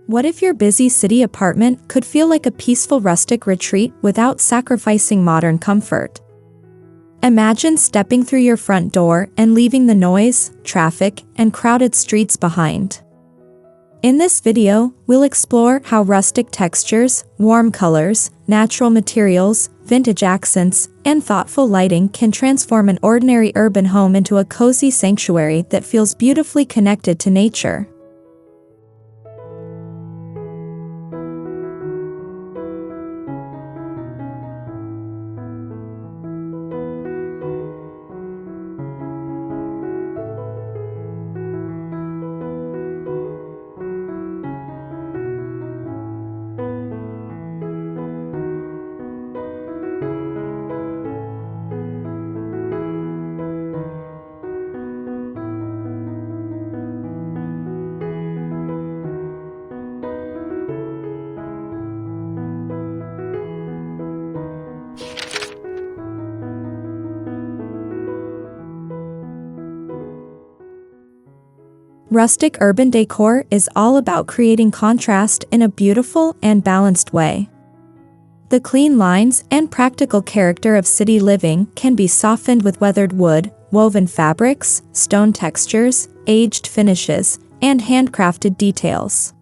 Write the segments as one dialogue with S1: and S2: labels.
S1: What if your busy city apartment could feel like a peaceful rustic retreat without sacrificing modern comfort? Imagine stepping through your front door and leaving the noise, traffic, and crowded streets behind. In this video, we'll explore how rustic textures, warm colors, natural materials, vintage accents, and thoughtful lighting can transform an ordinary urban home into a cozy sanctuary that feels beautifully connected to nature. Rustic urban decor is all about creating contrast in a beautiful and balanced way. The clean lines and practical character of city living can be softened with weathered wood, woven fabrics, stone textures, aged finishes, and handcrafted details.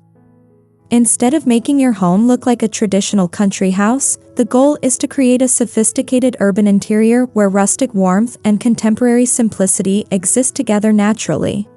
S1: Instead of making your home look like a traditional country house, the goal is to create a sophisticated urban interior where rustic warmth and contemporary simplicity exist together naturally.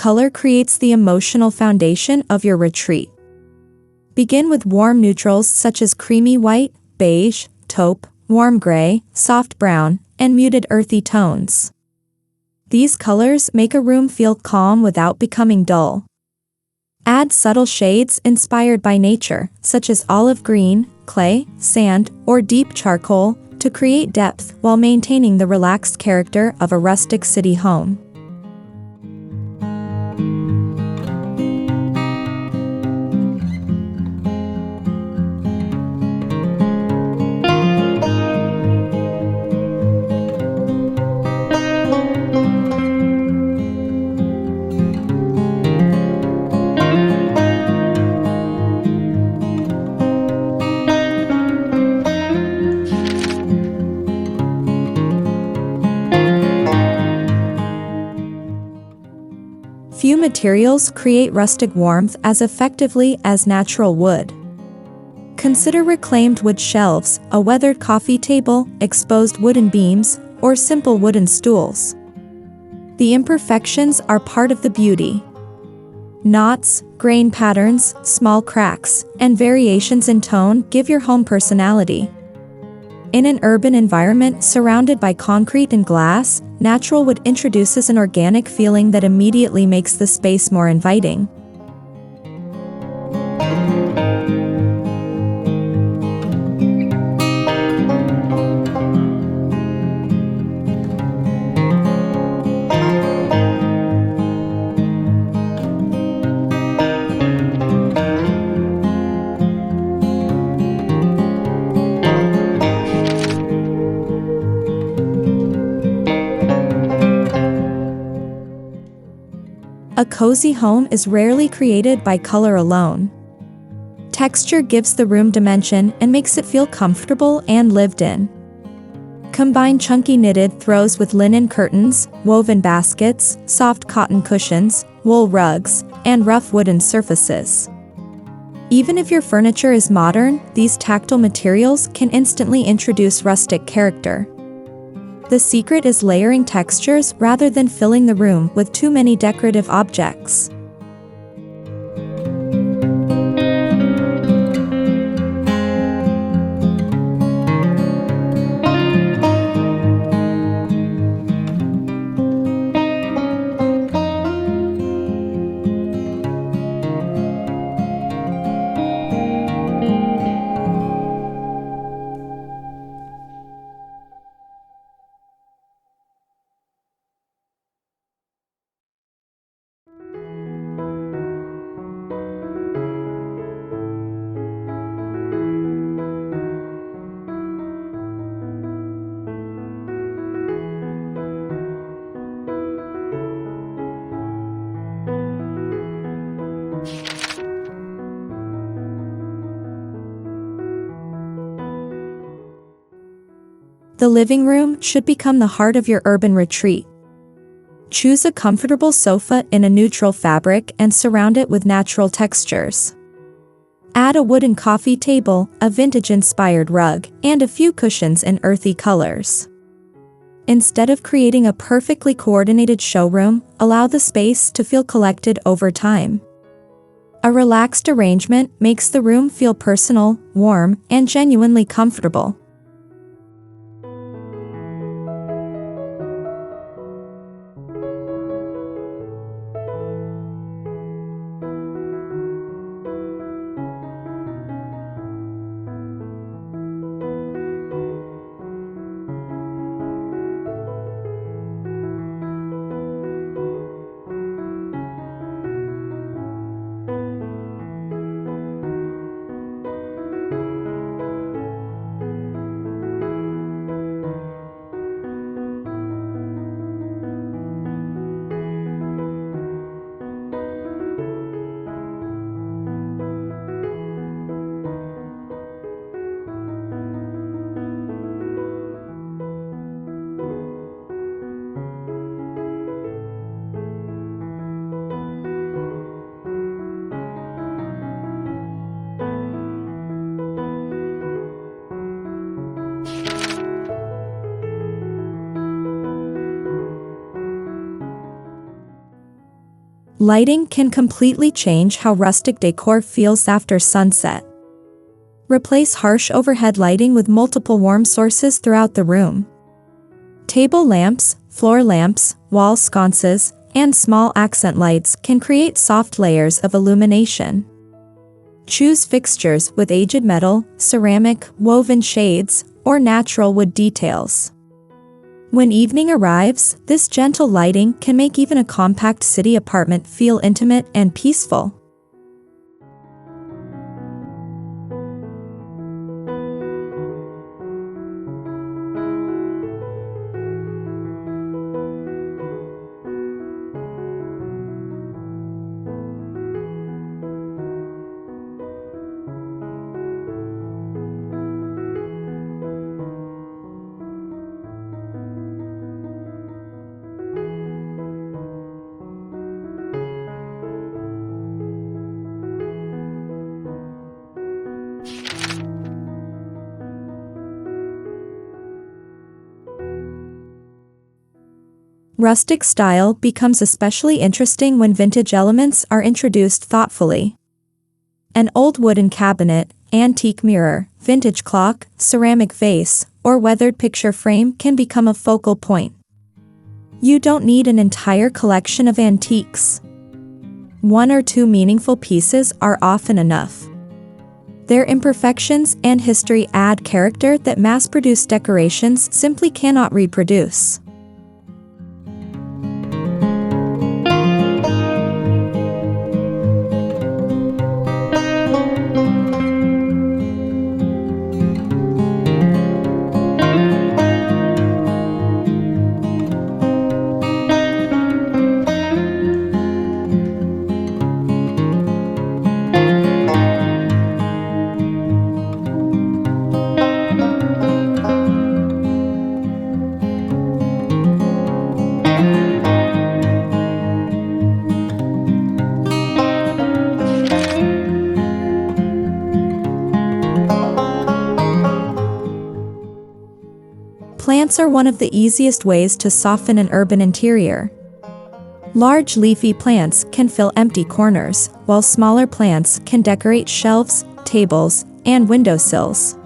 S1: Color creates the emotional foundation of your retreat. Begin with warm neutrals such as creamy white, beige, taupe, warm gray, soft brown, and muted earthy tones. These colors make a room feel calm without becoming dull. Add subtle shades inspired by nature, such as olive green, clay, sand, or deep charcoal, to create depth while maintaining the relaxed character of a rustic city home. Few materials create rustic warmth as effectively as natural wood. Consider reclaimed wood shelves, a weathered coffee table, exposed wooden beams, or simple wooden stools. The imperfections are part of the beauty. Knots, grain patterns, small cracks, and variations in tone give your home personality. In an urban environment surrounded by concrete and glass, natural wood introduces an organic feeling that immediately makes the space more inviting. A cozy home is rarely created by color alone. Texture gives the room dimension and makes it feel comfortable and lived in. Combine chunky knitted throws with linen curtains, woven baskets, soft cotton cushions, wool rugs, and rough wooden surfaces. Even if your furniture is modern, these tactile materials can instantly introduce rustic character. The secret is layering textures rather than filling the room with too many decorative objects. The living room should become the heart of your urban retreat. Choose a comfortable sofa in a neutral fabric and surround it with natural textures. Add a wooden coffee table, a vintage-inspired rug, and a few cushions in earthy colors. Instead of creating a perfectly coordinated showroom, allow the space to feel collected over time. A relaxed arrangement makes the room feel personal, warm, and genuinely comfortable. Lighting can completely change how rustic decor feels after sunset. Replace harsh overhead lighting with multiple warm sources throughout the room. Table lamps, floor lamps, wall sconces, and small accent lights can create soft layers of illumination. Choose fixtures with aged metal, ceramic, woven shades, or natural wood details. When evening arrives, this gentle lighting can make even a compact city apartment feel intimate and peaceful. Rustic style becomes especially interesting when vintage elements are introduced thoughtfully. An old wooden cabinet, antique mirror, vintage clock, ceramic vase, or weathered picture frame can become a focal point. You don't need an entire collection of antiques. One or two meaningful pieces are often enough. Their imperfections and history add character that mass-produced decorations simply cannot reproduce. Plants are one of the easiest ways to soften an urban interior. Large leafy plants can fill empty corners, while smaller plants can decorate shelves, tables, and windowsills.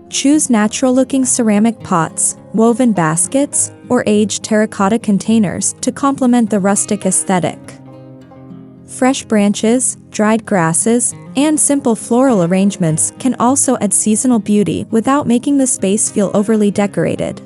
S1: Choose natural-looking ceramic pots, woven baskets, or aged terracotta containers to complement the rustic aesthetic. Fresh branches, dried grasses, and simple floral arrangements can also add seasonal beauty without making the space feel overly decorated.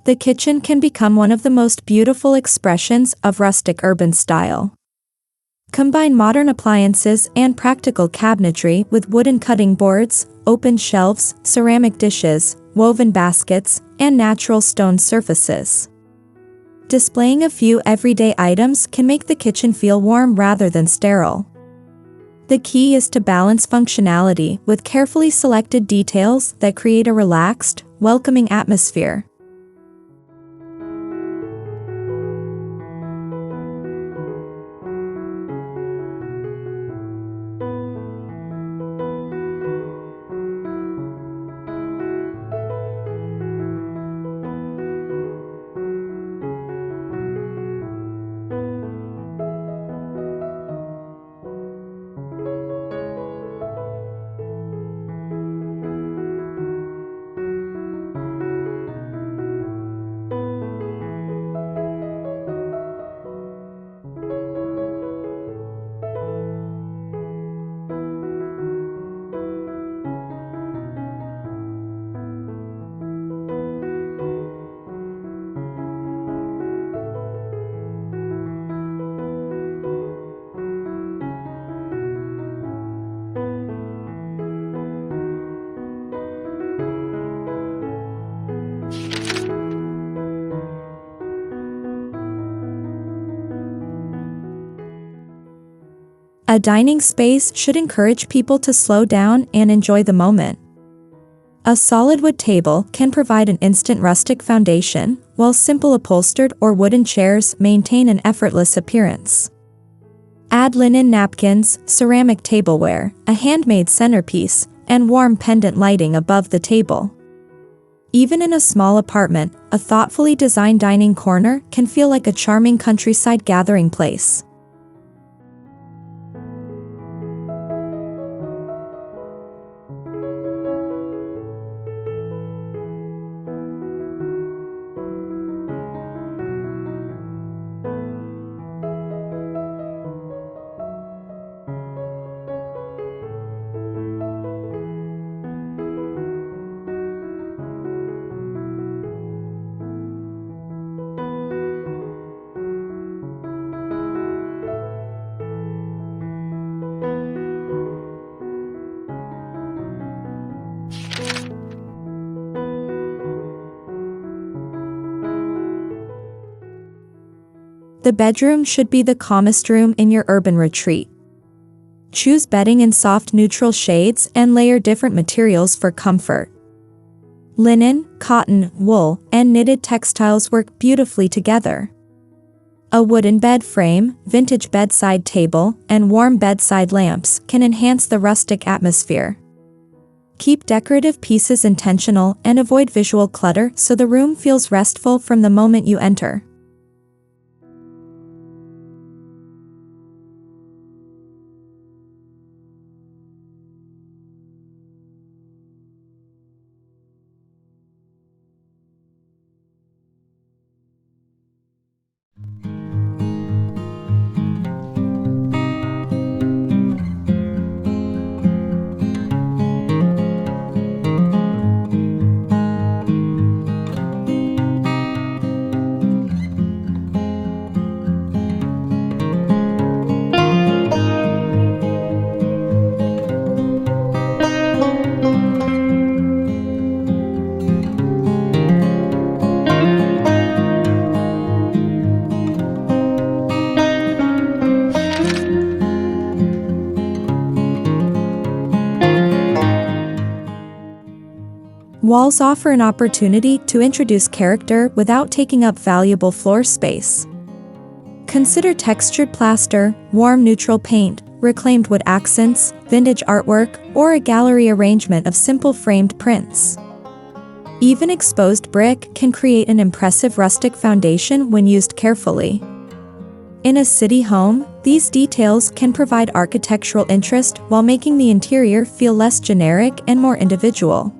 S1: The kitchen can become one of the most beautiful expressions of rustic urban style. Combine modern appliances and practical cabinetry with wooden cutting boards, open shelves, ceramic dishes, woven baskets, and natural stone surfaces. Displaying a few everyday items can make the kitchen feel warm rather than sterile. The key is to balance functionality with carefully selected details that create a relaxed, welcoming atmosphere. A dining space should encourage people to slow down and enjoy the moment. A solid wood table can provide an instant rustic foundation, while simple upholstered or wooden chairs maintain an effortless appearance. Add linen napkins, ceramic tableware, a handmade centerpiece, and warm pendant lighting above the table. Even in a small apartment, a thoughtfully designed dining corner can feel like a charming countryside gathering place. The bedroom should be the calmest room in your urban retreat. Choose bedding in soft neutral shades and layer different materials for comfort. Linen, cotton, wool, and knitted textiles work beautifully together. A wooden bed frame, vintage bedside table, and warm bedside lamps can enhance the rustic atmosphere. Keep decorative pieces intentional and avoid visual clutter so the room feels restful from the moment you enter. Walls offer an opportunity to introduce character without taking up valuable floor space. Consider textured plaster, warm neutral paint, reclaimed wood accents, vintage artwork, or a gallery arrangement of simple framed prints. Even exposed brick can create an impressive rustic foundation when used carefully. In a city home, these details can provide architectural interest while making the interior feel less generic and more individual.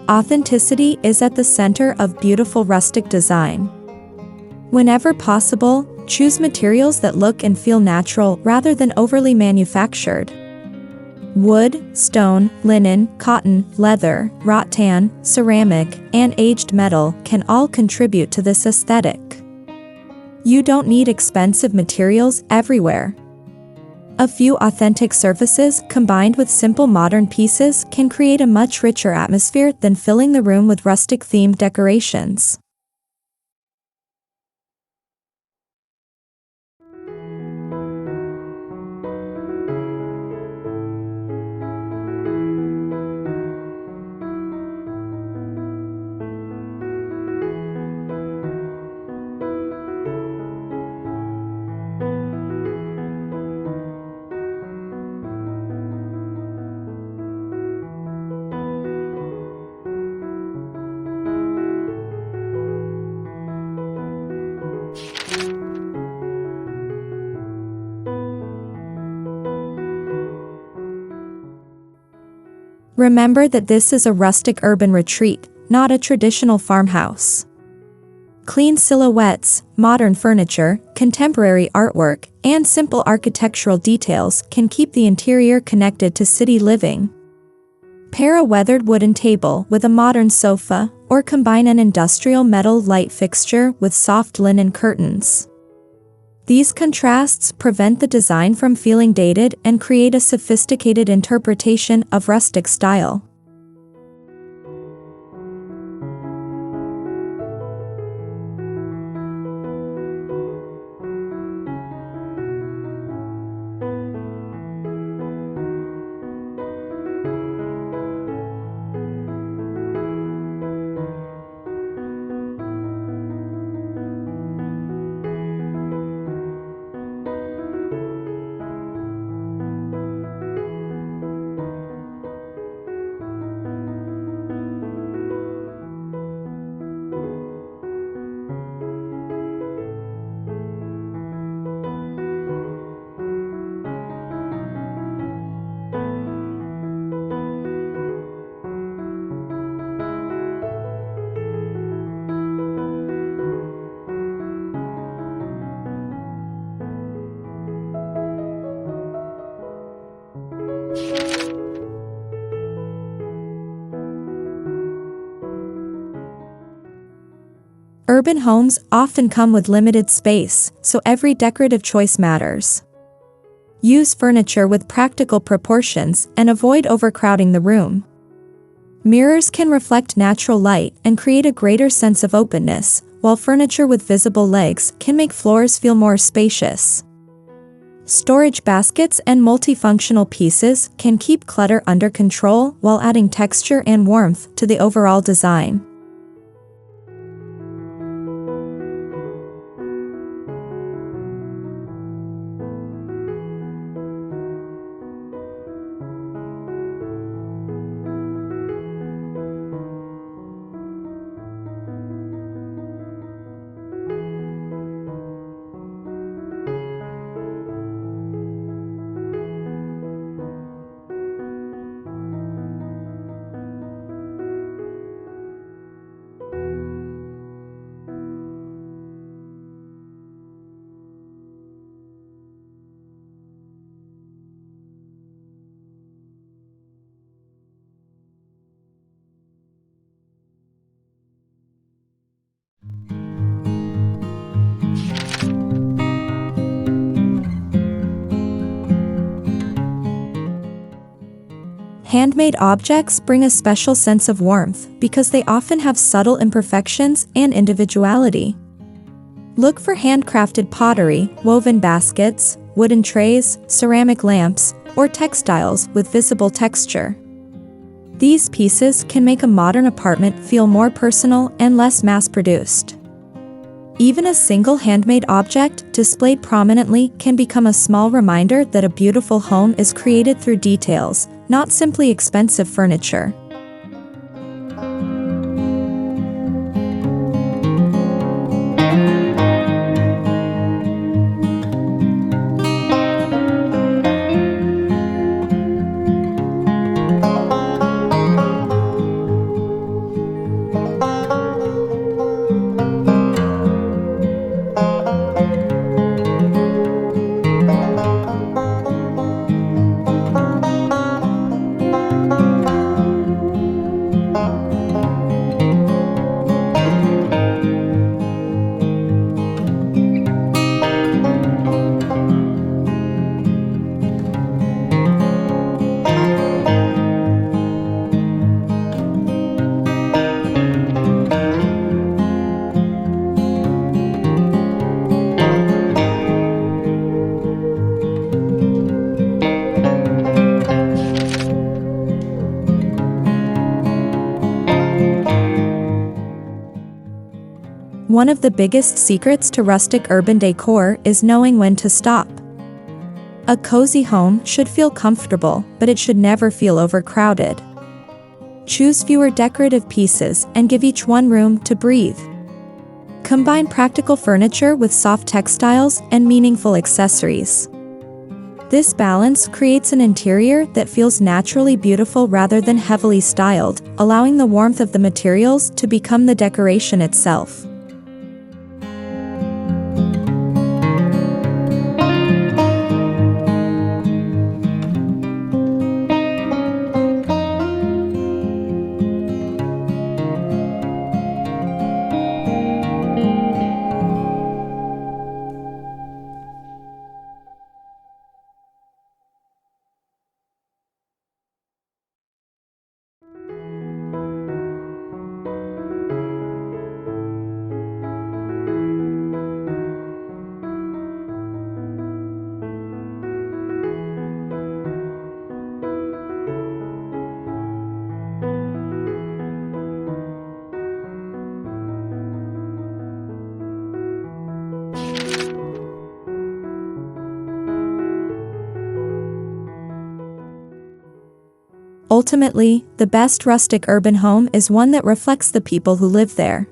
S1: Authenticity is at the center of beautiful rustic design. Whenever possible, choose materials that look and feel natural rather than overly manufactured. Wood, stone, linen, cotton, leather, rattan, ceramic, and aged metal can all contribute to this aesthetic. You don't need expensive materials everywhere. A few authentic surfaces combined with simple modern pieces can create a much richer atmosphere than filling the room with rustic-themed decorations. Remember that this is a rustic urban retreat, not a traditional farmhouse. Clean silhouettes, modern furniture, contemporary artwork, and simple architectural details can keep the interior connected to city living. Pair a weathered wooden table with a modern sofa, or combine an industrial metal light fixture with soft linen curtains. These contrasts prevent the design from feeling dated and create a sophisticated interpretation of rustic style. Urban homes often come with limited space, so every decorative choice matters. Use furniture with practical proportions and avoid overcrowding the room. Mirrors can reflect natural light and create a greater sense of openness, while furniture with visible legs can make floors feel more spacious. Storage baskets and multifunctional pieces can keep clutter under control while adding texture and warmth to the overall design. Handmade objects bring a special sense of warmth because they often have subtle imperfections and individuality. Look for handcrafted pottery, woven baskets, wooden trays, ceramic lamps, or textiles with visible texture. These pieces can make a modern apartment feel more personal and less mass-produced. Even a single handmade object displayed prominently can become a small reminder that a beautiful home is created through details, not simply expensive furniture. One of the biggest secrets to rustic urban decor is knowing when to stop. A cozy home should feel comfortable, but it should never feel overcrowded. Choose fewer decorative pieces and give each one room to breathe. Combine practical furniture with soft textiles and meaningful accessories. This balance creates an interior that feels naturally beautiful rather than heavily styled, allowing the warmth of the materials to become the decoration itself. Ultimately, the best rustic urban home is one that reflects the people who live there.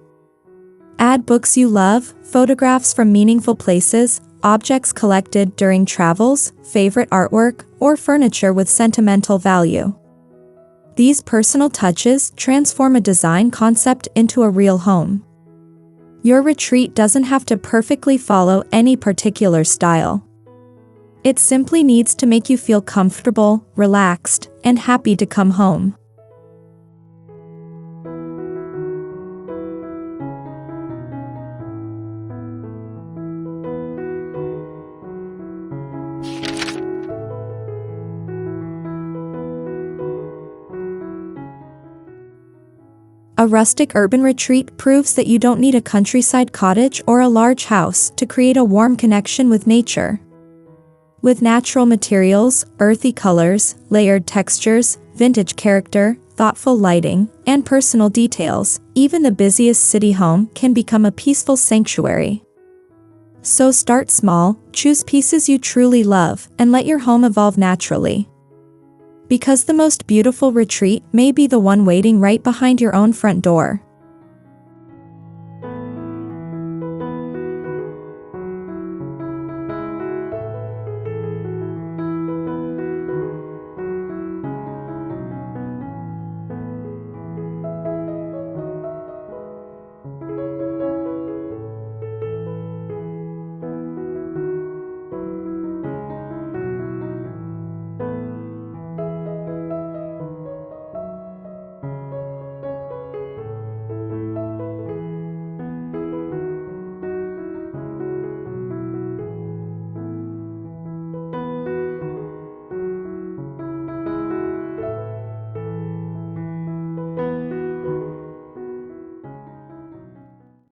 S1: Add books you love, photographs from meaningful places, objects collected during travels, favorite artwork, or furniture with sentimental value. These personal touches transform a design concept into a real home. Your retreat doesn't have to perfectly follow any particular style. It simply needs to make you feel comfortable, relaxed, and happy to come home. A rustic urban retreat proves that you don't need a countryside cottage or a large house to create a warm connection with nature. With natural materials, earthy colors, layered textures, vintage character, thoughtful lighting, and personal details, even the busiest city home can become a peaceful sanctuary. So start small, choose pieces you truly love, and let your home evolve naturally. Because the most beautiful retreat may be the one waiting right behind your own front door.